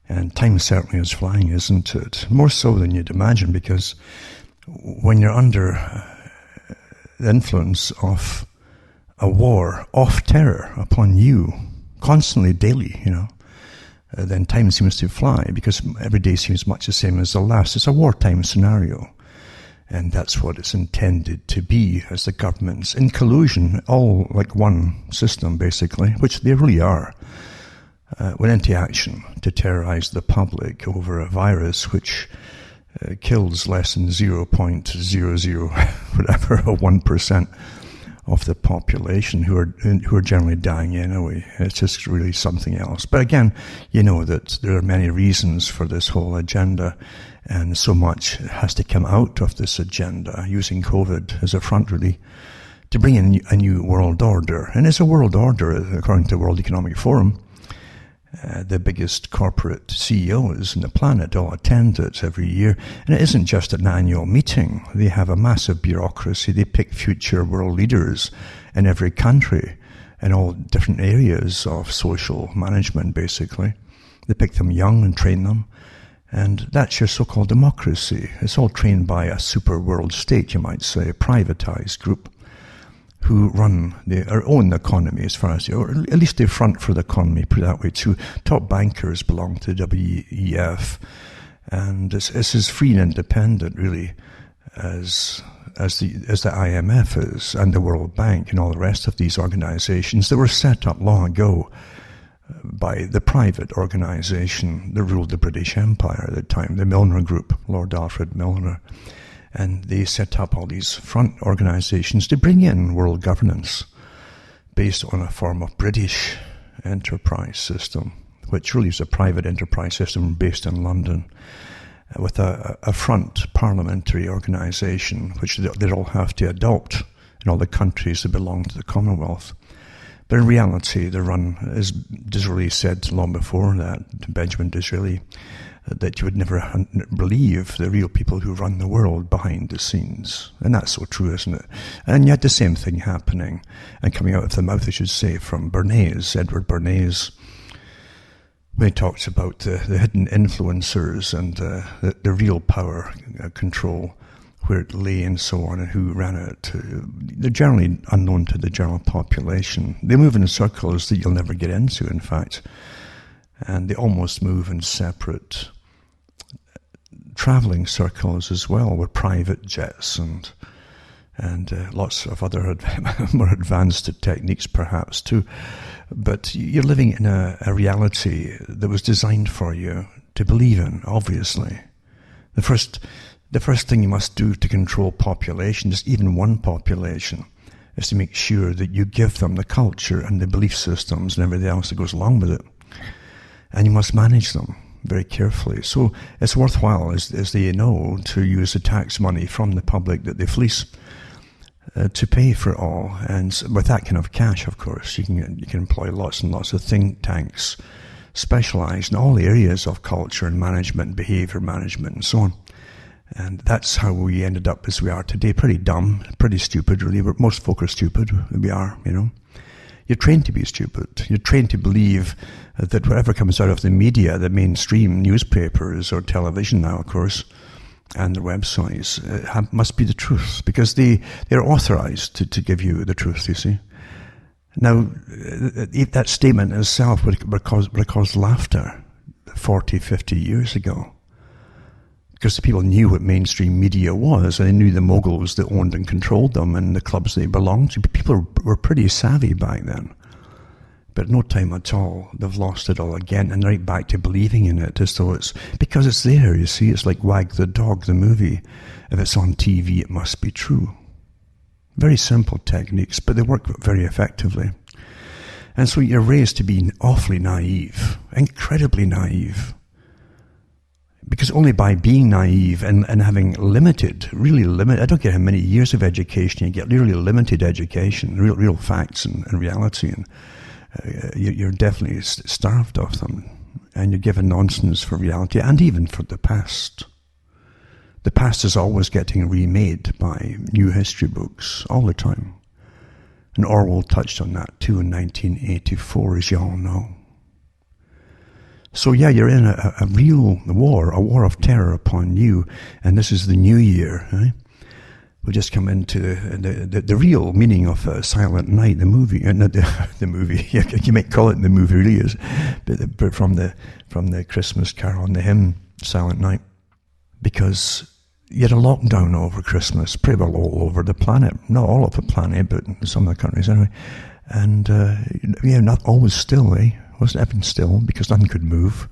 And time certainly is flying, isn't it? More so than you'd imagine, because when you're under the influence of a war of terror upon you, constantly, daily, then time seems to fly, because every day seems much the same as the last. It's a wartime scenario. And that's what it's intended to be, as the governments, in collusion, all like one system, basically, which they really are, went into action to terrorize the public over a virus which kills less than 0.00 whatever, or 1% of the population who are generally dying anyway. It's just really something else. But again, you know that there are many reasons for this whole agenda, and so much has to come out of this agenda, using COVID as a front, really, to bring in a new world order. And it's a world order, according to the World Economic Forum. The biggest corporate CEOs on the planet all attend it every year. And it isn't just an annual meeting. They have a massive bureaucracy. They pick future world leaders in every country in all different areas of social management, basically. They pick them young and train them. And that's your so-called democracy. It's all trained by a super world state, you might say, a privatized group who run or own the economy, as far as, or at least they front for the economy, put it that way too. Top bankers belong to the WEF, and it's as free and independent, really, as the IMF is, and the World Bank, and all the rest of these organizations that were set up long ago by the private organization that ruled the British Empire at the time, the Milner Group, Lord Alfred Milner. And they set up all these front organizations to bring in world governance based on a form of British enterprise system, which really is a private enterprise system based in London, with a front parliamentary organization, which they all have to adopt in all the countries that belong to the Commonwealth. But in reality, the run, as Disraeli said long before that, Benjamin Disraeli, that you would never believe the real people who run the world behind the scenes. And that's so true, isn't it? And yet the same thing happening, and coming out of the mouth, I should say, from Bernays, Edward Bernays, when he talks about the hidden influencers and the real power control, where it lay and so on, and who ran it. They're generally unknown to the general population. They move in circles that you'll never get into, in fact. And they almost move in separate traveling circles as well, with private jets and lots of other more advanced techniques perhaps too. But you're living in a reality that was designed for you to believe in, obviously. The first thing you must do to control population, just even one population, is to make sure that you give them the culture and the belief systems and everything else that goes along with it. And you must manage them very carefully. So it's worthwhile, as they know, to use the tax money from the public that they fleece to pay for it all. And with that kind of cash, of course, you can employ lots and lots of think tanks specialized in all areas of culture and management, behavior management, and so on. And that's how we ended up as we are today. Pretty dumb, pretty stupid, really. Most folk are stupid. We are, you know. You're trained to be stupid. You're trained to believe that whatever comes out of the media, the mainstream newspapers or television now, of course, and their websites, must be the truth, because they're authorized to give you the truth, you see. Now, that statement itself would cause laughter 40, 50 years ago, because the people knew what mainstream media was, and they knew the moguls that owned and controlled them and the clubs they belonged to. People were pretty savvy back then. But no time at all, they've lost it all again, and right back to believing in it as though because it's there, you see. It's like Wag the Dog, the movie. If it's on TV, it must be true. Very simple techniques, but they work very effectively. And so you're raised to be awfully naive, incredibly naive. Because only by being naive and having really limited, I don't care how many years of education you get, really limited education, real facts and reality, and you're definitely starved of them, and you're given nonsense for reality and even for the past. The past is always getting remade by new history books all the time. And Orwell touched on that too in 1984, as you all know. So yeah, you're in a real war, a war of terror upon you, and this is the new year. Eh? We'll just come into the real meaning of Silent Night, the movie. Not the movie. You might call it the movie, really is, but from the Christmas Carol and the hymn Silent Night, because you had a lockdown over Christmas, pretty well all over the planet. Not all of the planet, but in some of the countries anyway. And not always still, eh? Wasn't everything still, because nothing could move,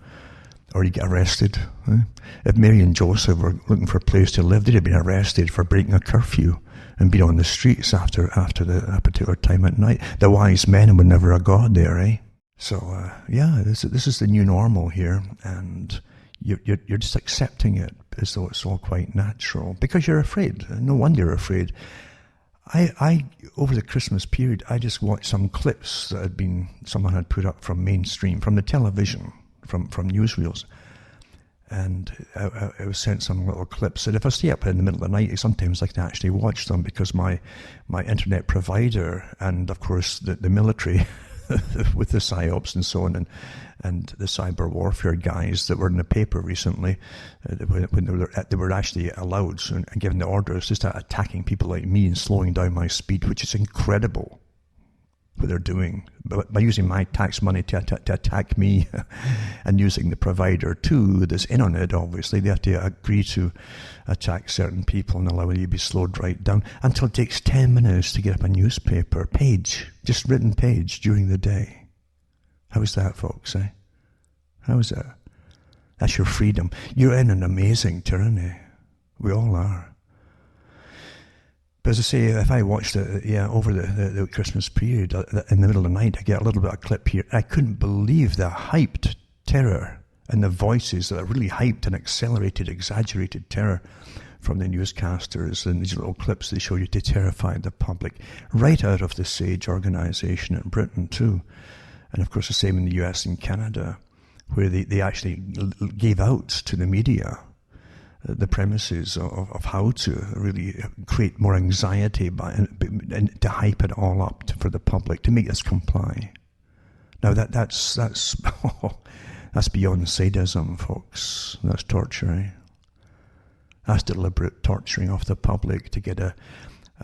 or you get arrested. Eh? If Mary and Joseph were looking for a place to live, they'd have been arrested for breaking a curfew and been on the streets after a particular time at night. The wise men would never have got there, eh? So this is the new normal here, and you're just accepting it as though it's all quite natural, because you're afraid. No wonder you're afraid. I over the Christmas period, I just watched some clips that someone had put up from mainstream, from the television, from newsreels, and I was sent some little clips. And if I stay up in the middle of the night, sometimes I can actually watch them, because my internet provider and of course the military with the psyops and so on, and the cyber warfare guys that were in the paper recently, when they were actually allowed and given the orders to start attacking people like me and slowing down my speed, which is incredible what they're doing. But by using my tax money to attack me and using the provider too that's in on it, obviously, they have to agree to attack certain people and allow you to be slowed right down until it takes 10 minutes to get up a newspaper page, just written page during the day. How's that, folks, eh? How's that? That's your freedom. You're in an amazing tyranny. We all are. But as I say, if I watched it, over the Christmas period, in the middle of the night, I get a little bit of clip here. I couldn't believe the hyped terror and the voices that are really hyped and accelerated, exaggerated terror from the newscasters, and these little clips they show you to terrify the public, right out of the SAGE organization in Britain too. And of course the same in the US and Canada, where they actually gave out to the media the premises of how to really create more anxiety and to hype it all up for the public, to make us comply. Now that's that's beyond sadism, folks. That's torture, eh? That's deliberate torturing of the public to get a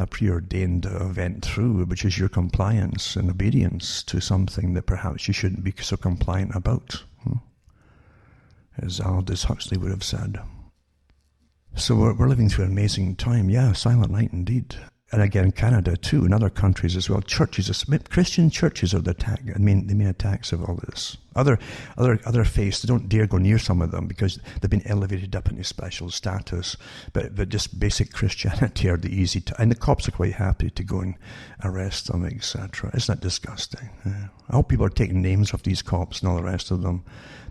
preordained event through, which is your compliance and obedience to something that perhaps you shouldn't be so compliant about, as Aldous Huxley would have said. So we're living through an amazing time. Yeah, silent night indeed. And again, Canada too, and other countries as well. Churches, Christian churches are the main attacks of all this. Other faiths, they don't dare go near some of them because they've been elevated up into special status. But just basic Christianity are the easy and the cops are quite happy to go and arrest them, etc. Isn't that disgusting? Yeah. I hope people are taking names of these cops and all the rest of them,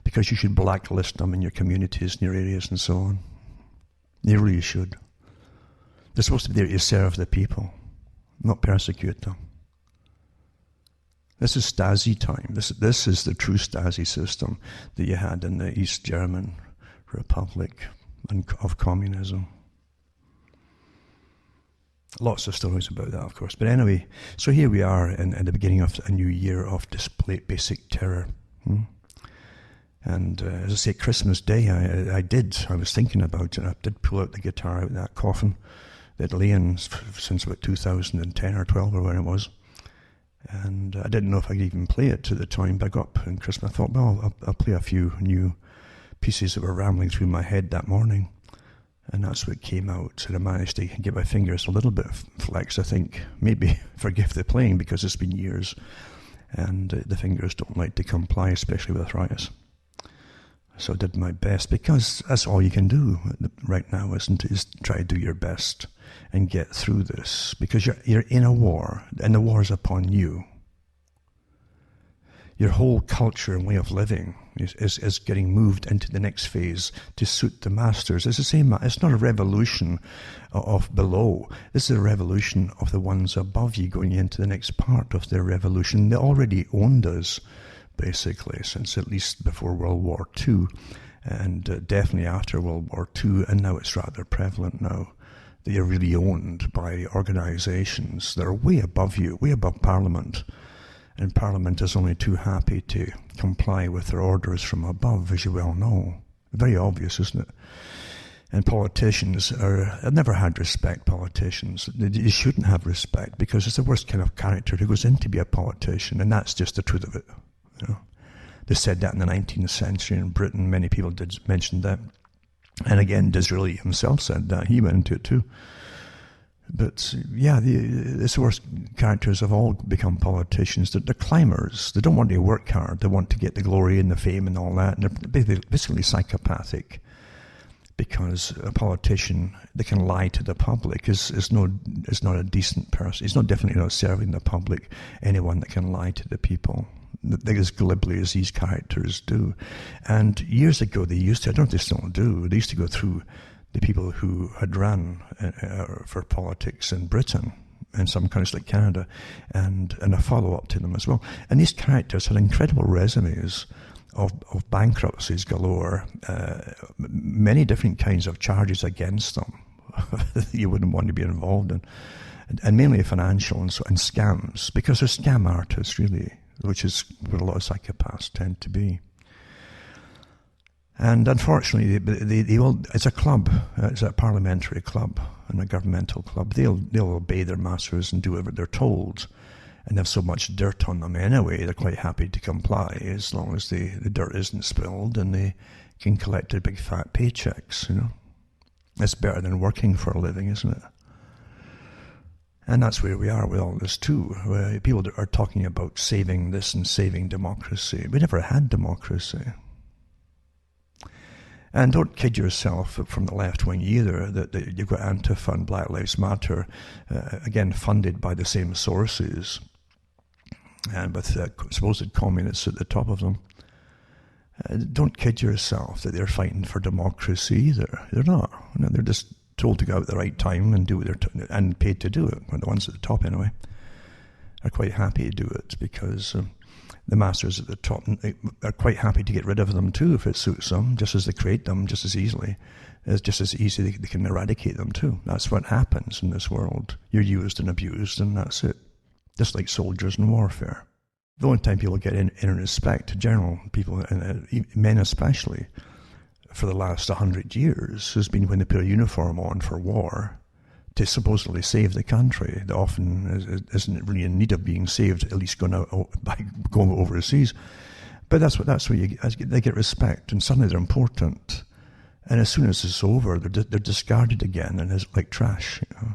because you should blacklist them in your communities, in your areas, and so on. You really should. They're supposed to be there to serve the people, not persecute them. This is Stasi time. This is the true Stasi system that you had in the East German Republic of communism. Lots of stories about that, of course. But anyway, so here we are in the beginning of a new year of basic terror. And as I say, Christmas Day, I was thinking about it. I did pull out the guitar out of that coffin that lay in since about 2010 or 12 or when it was. And I didn't know if I could even play it at the time, but I got up in Christmas. I thought, well, I'll play a few new pieces that were rambling through my head that morning. And that's what came out. And I managed to get my fingers a little bit flexed, I think. Maybe forgive the playing because it's been years. And the fingers don't like to comply, especially with arthritis. So I did my best, because that's all you can do right now, isn't it? Is try to do your best and get through this, because you're in a war, and the war is upon you. Your whole culture and way of living is getting moved into the next phase to suit the masters. It's the same. It's not a revolution of below. This is a revolution of the ones above you going into the next part of their revolution. They already owned us, basically, since at least before World War II, and definitely after World War II, and now it's rather prevalent now. They are really owned by organisations that are way above you, way above Parliament. And Parliament is only too happy to comply with their orders from above, as you well know. Very obvious, isn't it? And politicians I've never had respect, politicians. You shouldn't have respect, because it's the worst kind of character who goes in to be a politician, and that's just the truth of it. You know? They said that in the 19th century in Britain. Many people did mention that. And again, Disraeli himself said that. He went into it too. But yeah, the worst characters have all become politicians. They're climbers. They don't want to work hard. They want to get the glory and the fame and all that. And they're basically psychopathic, because a politician that can lie to the public is not a decent person. He's definitely not serving the public. Anyone that can lie to the people as glibly as these characters do. And years ago they used to, I don't know if they still do, they used to go through the people who had run for politics in Britain and some countries like Canada, and a follow-up to them as well. And these characters had incredible resumes of bankruptcies galore, many different kinds of charges against them you wouldn't want to be involved in, and mainly financial and scams, because they're scam artists, really, which is what a lot of psychopaths tend to be. And unfortunately, it's a club, it's a parliamentary club and a governmental club. They'll obey their masters and do whatever they're told, and they have so much dirt on them anyway, they're quite happy to comply as long as the dirt isn't spilled and they can collect their big fat paychecks, you know. It's better than working for a living, isn't it? And that's where we are with all this too. People are talking about saving this and saving democracy. We never had democracy. And don't kid yourself from the left wing either, that you've got Antifa and Black Lives Matter, again funded by the same sources, and with supposed communists at the top of them. Don't kid yourself that they're fighting for democracy either. They're not. No, they're just told to go out at the right time and do what they're and paid to do it. Well, the ones at the top, anyway, are quite happy to do it, because the masters at the top are quite happy to get rid of them too if it suits them, just as they create them just as easily. It's just as easy they can eradicate them too. That's what happens in this world. You're used and abused, and that's it. Just like soldiers in warfare. The only time people get in respect, general people, men especially, for the last 100 years, has been when they put a uniform on for war to supposedly save the country that often isn't really in need of being saved, at least going overseas. But that's where they get respect, and suddenly they're important. And as soon as it's over, they're discarded again, and it's like trash. And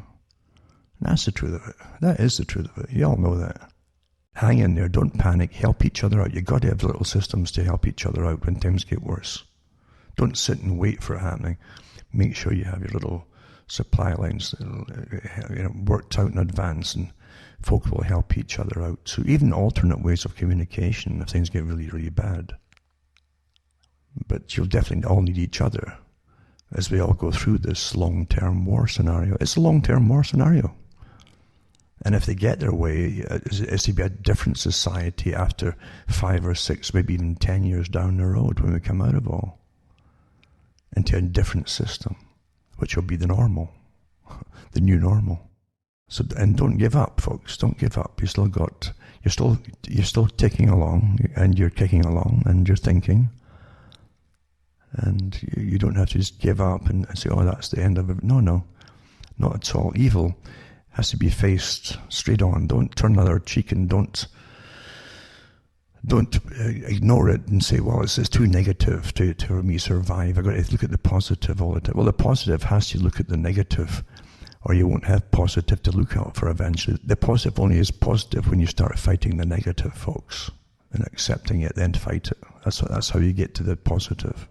that's the truth of it. That is the truth of it. You all know that. Hang in there. Don't panic. Help each other out. You've got to have little systems to help each other out when things get worse. Don't sit and wait for it happening. Make sure you have your little supply lines worked out in advance, and folk will help each other out. So even alternate ways of communication if things get really, really bad. But you'll definitely all need each other as we all go through this long-term war scenario. It's a long-term war scenario. And if they get their way, it's to be a different society after 5 or 6, maybe even 10 years down the road when we come out of all. Into a different system, which will be the normal, the new normal. So, and don't give up, folks. Don't give up. You're still ticking along, and you're kicking along, and you're thinking. And you don't have to just give up and say, oh, that's the end of it. No, not at all. Evil has to be faced straight on. Don't turn the other cheek, and don't ignore it and say, well, it's too negative to me survive. I've got to look at the positive all the time. Well, the positive has to look at the negative, or you won't have positive to look out for eventually. The positive only is positive when you start fighting the negative, folks, and accepting it, then fight it. That's how you get to the positive.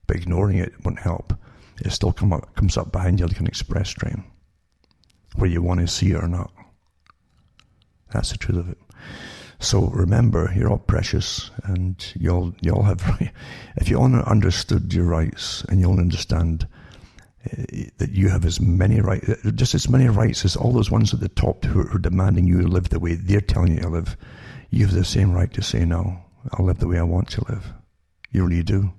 But ignoring it won't help. It still comes up behind you like an express train, whether you want to see it or not. That's the truth of it. So remember, you're all precious, and you all have. If you only understood your rights, and you only understand that you have as many rights, just as many rights as all those ones at the top who are demanding you to live the way they're telling you to live, you have the same right to say, no, I'll live the way I want to live. You really do.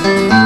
Bye.